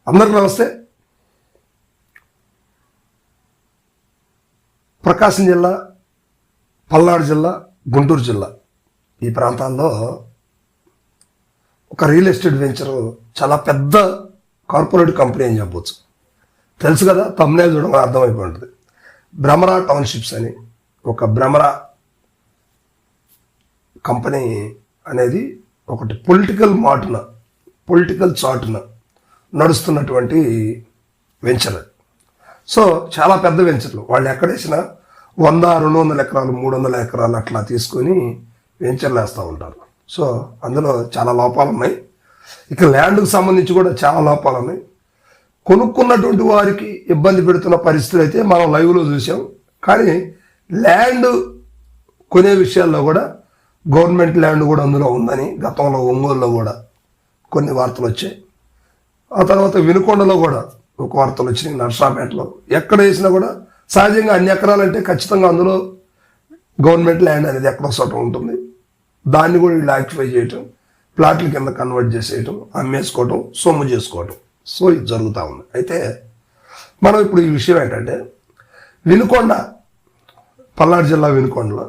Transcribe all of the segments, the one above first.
అందరికీ నమస్తే. ప్రకాశం జిల్లా, పల్నాడు జిల్లా, గుంటూరు జిల్లా ఈ ప్రాంతాల్లో ఒక రియల్ ఎస్టేట్ వెంచరు చాలా పెద్ద కార్పొరేట్ కంపెనీ అని చెప్పవచ్చు. తెలుసు కదా, తమ్నేల్ చూడడం అర్థమైపోయి ఉంటుంది. భ్రమరా టౌన్షిప్స్ అని ఒక భ్రమరా కంపెనీ అనేది ఒకటి పొలిటికల్ చాటున నడుస్తున్నటువంటి వెంచర్. సో చాలా పెద్ద వెంచర్లు. వాళ్ళు ఎక్కడేసినా 100-200 ఎకరాలు 300 ఎకరాలు అట్లా తీసుకొని వెంచర్లు వేస్తూ ఉంటారు. సో అందులో చాలా లోపాలు ఉన్నాయి. ఇక ల్యాండ్కి సంబంధించి కూడా చాలా లోపాలు ఉన్నాయి. కొనుక్కున్నటువంటి వారికి ఇబ్బంది పెడుతున్న పరిస్థితులు అయితే మనం లైవ్లో చూసాం. కానీ ల్యాండ్ కొనే విషయాల్లో కూడా గవర్నమెంట్ ల్యాండ్ కూడా అందులో ఉందని గతంలో ఒంగోలులో కూడా కొన్ని వార్తలు వచ్చాయి. ఆ తర్వాత వినుకొండలో కూడా ఒక వార్తలు వచ్చినాయి. నర్సాపేటలో ఎక్కడ వేసినా కూడా సహజంగా అన్ని ఎకరాలంటే ఖచ్చితంగా అందులో గవర్నమెంట్ ల్యాండ్ అనేది ఎక్కడో చోట ఉంటుంది. దాన్ని కూడా వీళ్ళు ఆక్యుపై చేయటం, ప్లాట్ల కింద కన్వర్ట్ చేసేయటం, అమ్మేసుకోవటం, సొమ్ము చేసుకోవటం. సో ఇది జరుగుతూ ఉంది. అయితే మనం ఇప్పుడు ఈ విషయం ఏంటంటే, వినుకొండ, పల్నాడు జిల్లా వినుకొండలో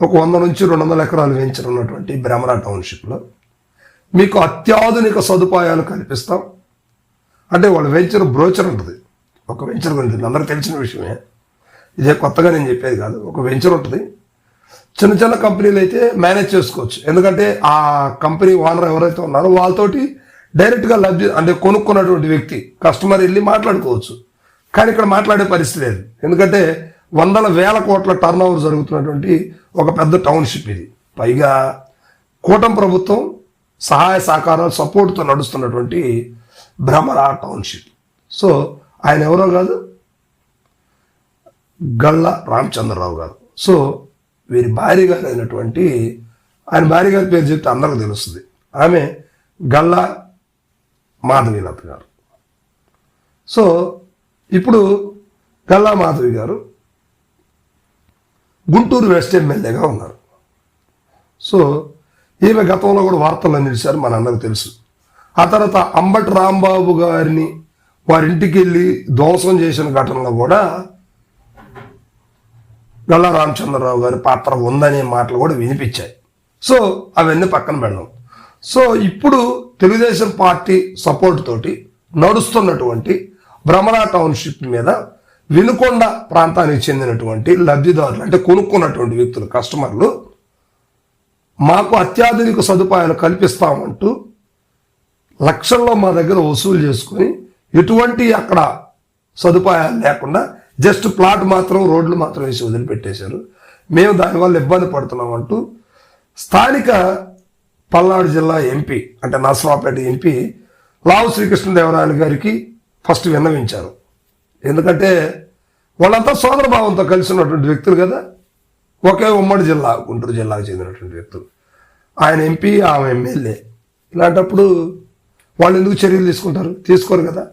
ఒక 100-200 ఎకరాలు వెంచర్ ఉన్నటువంటి భ్రమరా టౌన్షిప్లో మీకు అత్యాధునిక సదుపాయాలు కల్పిస్తాం అంటే వాళ్ళ వెంచర్ బ్రోచర్ ఉంటుంది. ఒక వెంచర్ ఉంటుంది, అందరికీ తెలిసిన విషయమే, ఇదే కొత్తగా నేను చెప్పేది కాదు. ఒక వెంచర్ ఉంటుంది. చిన్న చిన్న కంపెనీలు అయితే మేనేజ్ చేసుకోవచ్చు, ఎందుకంటే ఆ కంపెనీ ఓనర్ ఎవరైతే ఉన్నారో వాళ్ళతోటి డైరెక్ట్గా లబ్ధి అంటే కొనుక్కున్నటువంటి వ్యక్తి కస్టమర్ వెళ్ళి మాట్లాడుకోవచ్చు. కానీ ఇక్కడ మాట్లాడే పరిస్థితి లేదు, ఎందుకంటే 100,000 కోట్ల టర్న్ ఓవర్ జరుగుతున్నటువంటి ఒక పెద్ద టౌన్షిప్ ఇది. పైగా కూటమి ప్రభుత్వం సహాయ సహకారాలు సపోర్ట్తో నడుస్తున్నటువంటి భ్రమరా టౌన్షిప్. సో ఆయన ఎవరో కాదు, గళ్ళ రామచంద్రరావు గారు. సో వీరి భార్య గారు అయినటువంటి, ఆయన భార్య గారి పేరు చెప్తే అందరికీ తెలుస్తుంది, ఆమె గళ్ళ మాధవీలత గారు. సో ఇప్పుడు గల్లా మాధవి గారు గుంటూరు వెస్ట్ ఎమ్మెల్యేగా ఉన్నారు. సో ఈమె గతంలో కూడా వార్తల్లో నిలిచారు, మన అందరికి తెలుసు. ఆ తర్వాత అంబటి రాంబాబు గారిని వారింటికి వెళ్ళి ధ్వంసం చేసిన ఘటనలో కూడా గల్లా రామచంద్రరావు గారి పాత్ర ఉందనే మాటలు కూడా వినిపించాయి. సో అవన్నీ పక్కన పెడదాం. సో ఇప్పుడు తెలుగుదేశం పార్టీ సపోర్ట్ తోటి నడుస్తున్నటువంటి భ్రమరా టౌన్షిప్ మీద వినుకొండ ప్రాంతానికి చెందినటువంటి లబ్ధిదారులు అంటే కొనుక్కున్నటువంటి వ్యక్తులు, కస్టమర్లు, మాకు అత్యాధునిక సదుపాయాలు కల్పిస్తామంటూ లక్షల్లో మా దగ్గర వసూలు చేసుకొని ఎటువంటి అక్కడ సదుపాయాలు లేకుండా జస్ట్ ప్లాట్ మాత్రం, రోడ్లు మాత్రం వేసి వదిలిపెట్టేశారు. మేము దానివల్ల ఇబ్బంది పడుతున్నామంటూ స్థానిక పల్నాడు జిల్లా ఎంపీ అంటే నర్సరావుపేట ఎంపీ లావు శ్రీకృష్ణదేవరాయలు గారికి ఫస్ట్ విన్నవించారు. ఎందుకంటే వాళ్ళంతా సోదరభావంతో కలిసి ఉన్నటువంటి వ్యక్తులు కదా, ఒకే ఉమ్మడి జిల్లా గుంటూరు జిల్లాకు చెందినటువంటి వ్యక్తులు. ఆయన ఎంపీ, ఆమె ఎమ్మెల్యే. ఇలాంటప్పుడు వాళ్ళు ఎందుకు చర్యలు తీసుకుంటారు? తీసుకోరు కదా.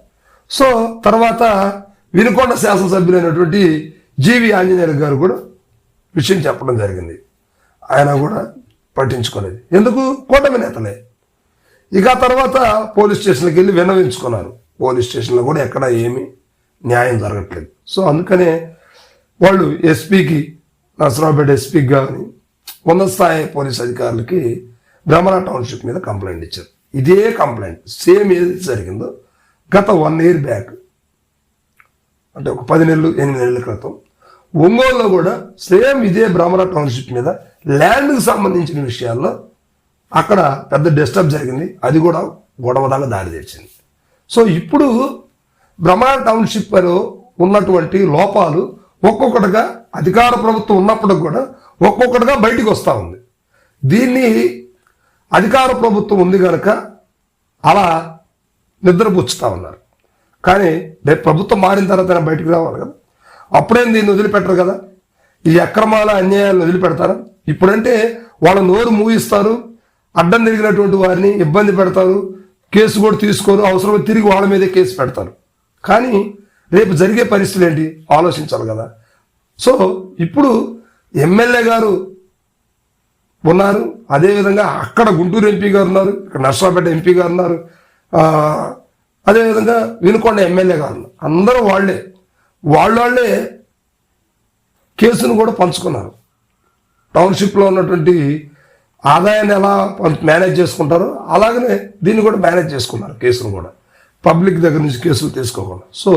సో తర్వాత వినుకొండ శాసనసభ్యులైనటువంటి జీవి ఆంజనేయులు గారు కూడా విషయం చెప్పడం జరిగింది. ఆయన కూడా పట్టించుకోలేదు. ఎందుకు? కూటమి నేతలే. ఇక తర్వాత పోలీస్ స్టేషన్కి వెళ్ళి విన్నవించుకున్నారు. పోలీస్ స్టేషన్లో కూడా ఎక్కడ ఏమీ న్యాయం జరగట్లేదు. సో అందుకనే వాళ్ళు ఎస్పీకి, నర్సరావుపేట ఎస్పీకి కానీ ఉన్నత స్థాయి పోలీస్ అధికారులకి భ్రమరా టౌన్షిప్ మీద కంప్లైంట్ ఇచ్చారు. ఇదే కంప్లైంట్ సేమ్ ఏది జరిగిందో గత 1 year బ్యాక్ అంటే ఒక 10 నెలలు 8 నెలల క్రితం ఒంగోలులో కూడా సేమ్ ఇదే భ్రమరా టౌన్షిప్ మీద ల్యాండ్కి సంబంధించిన విషయాల్లో అక్కడ పెద్ద డిస్టర్బ్ జరిగింది. అది కూడా గొడవదాకా దారి తెచ్చింది. సో ఇప్పుడు భ్రమరా టౌన్షిప్లో ఉన్నటువంటి లోపాలు ఒక్కొక్కటిగా అధికార ప్రభుత్వం ఉన్నప్పుడు కూడా ఒక్కొక్కటిగా బయటికి వస్తూ ఉంది. దీన్ని అధికార ప్రభుత్వం ఉంది కనుక అలా నిద్రపుచ్చుతా ఉన్నారు. కానీ రేపు ప్రభుత్వం మారిన తర్వాత బయటికి రావాలి కదా, అప్పుడేం దీన్ని వదిలిపెట్టరు కదా. ఈ అక్రమాల అన్యాయాలను వదిలిపెడతారా? ఇప్పుడంటే వాళ్ళ నోరు మూయిస్తారు, అడ్డం తిరిగినటువంటి వారిని ఇబ్బంది పెడతారు, కేసు కూడా తీసుకోరు, అవసరమైతే తిరిగి వాళ్ళ మీదే కేసు పెడతారు. కానీ రేపు జరిగే పరిస్థితులు ఏంటి ఆలోచించాలి కదా. సో ఇప్పుడు ఎమ్మెల్యే గారు ఉన్నారు, అదేవిధంగా అక్కడ గుంటూరు ఎంపీ గారు ఉన్నారు, ఇక్కడ నర్సరావుపేట ఎంపీ గారు ఉన్నారు, అదేవిధంగా వినుకొండ ఎమ్మెల్యే గారు అందరూ వాళ్ళే కేసును కూడా పంచుకున్నారు. టౌన్షిప్లో ఉన్నటువంటి ఆదాయాన్ని ఎలా మేనేజ్ చేసుకుంటారో అలాగనే దీన్ని కూడా మేనేజ్ చేసుకున్నారు, కేసును కూడా పబ్లిక్ దగ్గర నుంచి కేసులు తీసుకోకుండా. సో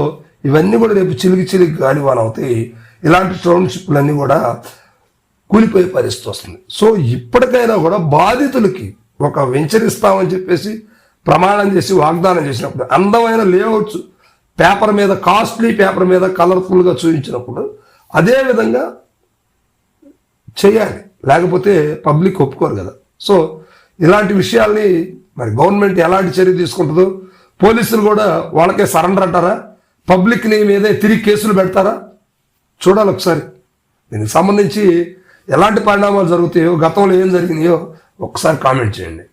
ఇవన్నీ కూడా రేపు చిలికి గాలివాన అవుతాయి. ఇలాంటి టౌన్షిప్లన్నీ కూడా కూలిపోయే పరిస్థితి వస్తుంది. సో ఇప్పటికైనా కూడా బాధితులకి ఒక వెంచర్ ఇస్తామని చెప్పేసి ప్రమాణం చేసి వాగ్దానం చేసినప్పుడు, అందమైన లేఅవుట్స్ పేపర్ మీద, కాస్ట్లీ పేపర్ మీద కలర్ఫుల్గా చూపించినప్పుడు అదే విధంగా చేయాలి, లేకపోతే పబ్లిక్ ఒప్పుకోరు కదా. సో ఇలాంటి విషయాల్ని మరి గవర్నమెంట్ ఎలాంటి చర్య తీసుకుంటుందో, పోలీసులు కూడా వాళ్ళకే సరెండర్ అంటారా, పబ్లిక్ని మీదే తిరిగి కేసులు పెడతారా చూడాలి ఒకసారి. దీనికి సంబంధించి ఎలాంటి పరిణామాలు జరుగుతాయో, గతంలో ఏం జరిగినాయో ఒకసారి కామెంట్ చేయండి.